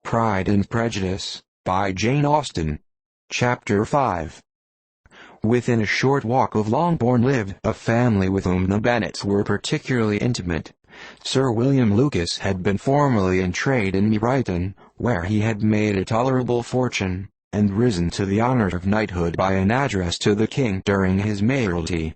Pride and Prejudice, by Jane Austen. Chapter 5. Within a short walk of Longbourn lived a family with whom the Bennets were particularly intimate. Sir William Lucas had been formerly in trade in Meryton, where he had made a tolerable fortune, and risen to the honour of knighthood by an address to the king during his mayoralty.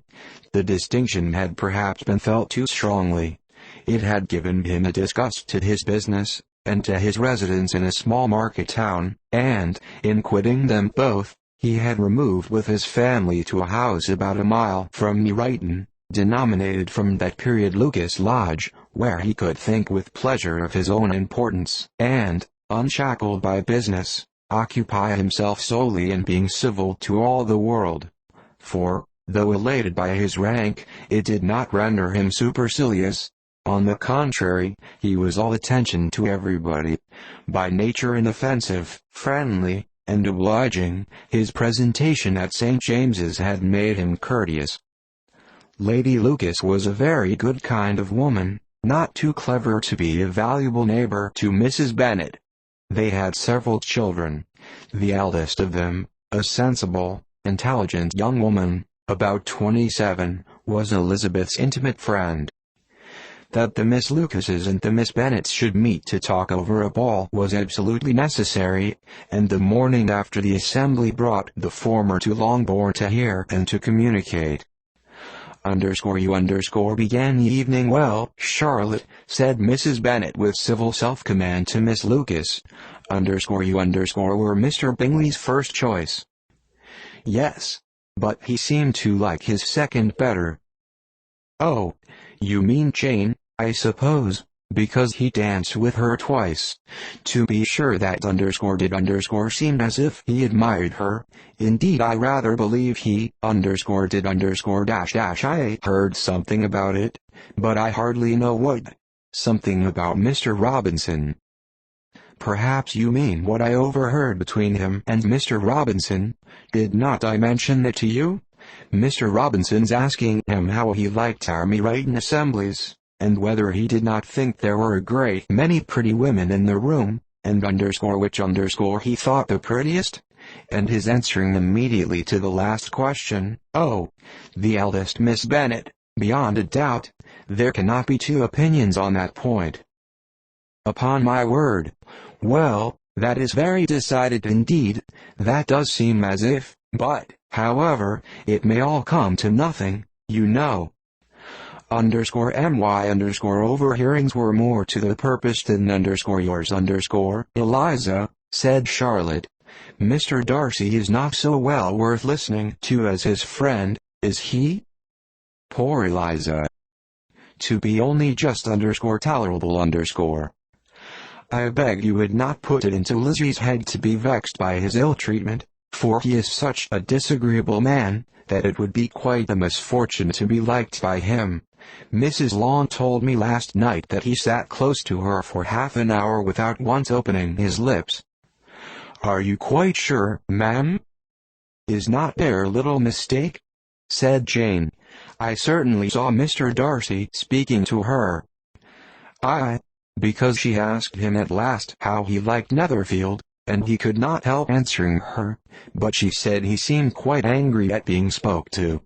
The distinction had perhaps been felt too strongly. It had given him a disgust to his business, and to his residence in a small market town, and, in quitting them both, he had removed with his family to a house about a mile from Meryton, denominated from that period Lucas Lodge, where he could think with pleasure of his own importance, and, unshackled by business, occupy himself solely in being civil to all the world. For, though elated by his rank, it did not render him supercilious. On the contrary, he was all attention to everybody. By nature inoffensive, friendly, and obliging, his presentation at St. James's had made him courteous. Lady Lucas was a very good kind of woman, not too clever to be a valuable neighbor to Mrs. Bennet. They had several children. The eldest of them, a sensible, intelligent young woman, about 27, was Elizabeth's intimate friend. That the Miss Lucases and the Miss Bennets should meet to talk over a ball was absolutely necessary, and the morning after the assembly brought the former to Longbourn to hear and to communicate. You began the evening well, Charlotte, said Mrs. Bennet with civil self-command to Miss Lucas. You were Mr. Bingley's first choice. Yes, but he seemed to like his second better. Oh, you mean Jane, I suppose, because he danced with her twice. To be sure that did seemed as if he admired her. Indeed I rather believe he did I heard something about it, but I hardly know what. Something about Mr. Robinson. Perhaps you mean what I overheard between him and Mr. Robinson. Did not I mention it to you? Mr. Robinson's asking him how he liked our Meryton assemblies, and whether he did not think there were a great many pretty women in the room, and which he thought the prettiest, and his answering immediately to the last question, "Oh, the eldest Miss Bennet, beyond a doubt. There cannot be two opinions on that point." "Upon my word. Well, that is very decided indeed. That does seem as if, but, however, it may all come to nothing, you know." My overhearings were more to the purpose than yours Eliza, said Charlotte. Mr. Darcy is not so well worth listening to as his friend, is he? Poor Eliza. To be only just tolerable I beg you would not put it into Lizzie's head to be vexed by his ill-treatment, for he is such a disagreeable man, that it would be quite a misfortune to be liked by him. Mrs. Long told me last night that he sat close to her for half an hour without once opening his lips. Are you quite sure, ma'am? Is not there a little mistake? Said Jane. I certainly saw Mr. Darcy speaking to her. Because she asked him at last how he liked Netherfield, and he could not help answering her, but she said he seemed quite angry at being spoke to.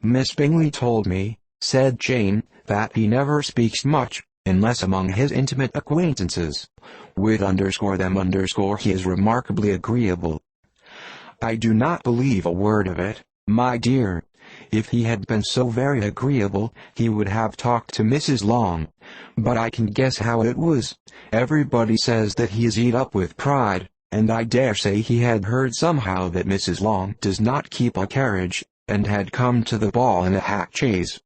Miss Bingley told me, said Jane, that he never speaks much, unless among his intimate acquaintances. With he is remarkably agreeable. I do not believe a word of it, my dear. If he had been so very agreeable, he would have talked to Mrs. Long. But I can guess how it was. Everybody says that he is eat up with pride, and I dare say he had heard somehow that Mrs. Long does not keep a carriage, and had come to the ball in a hack chaise,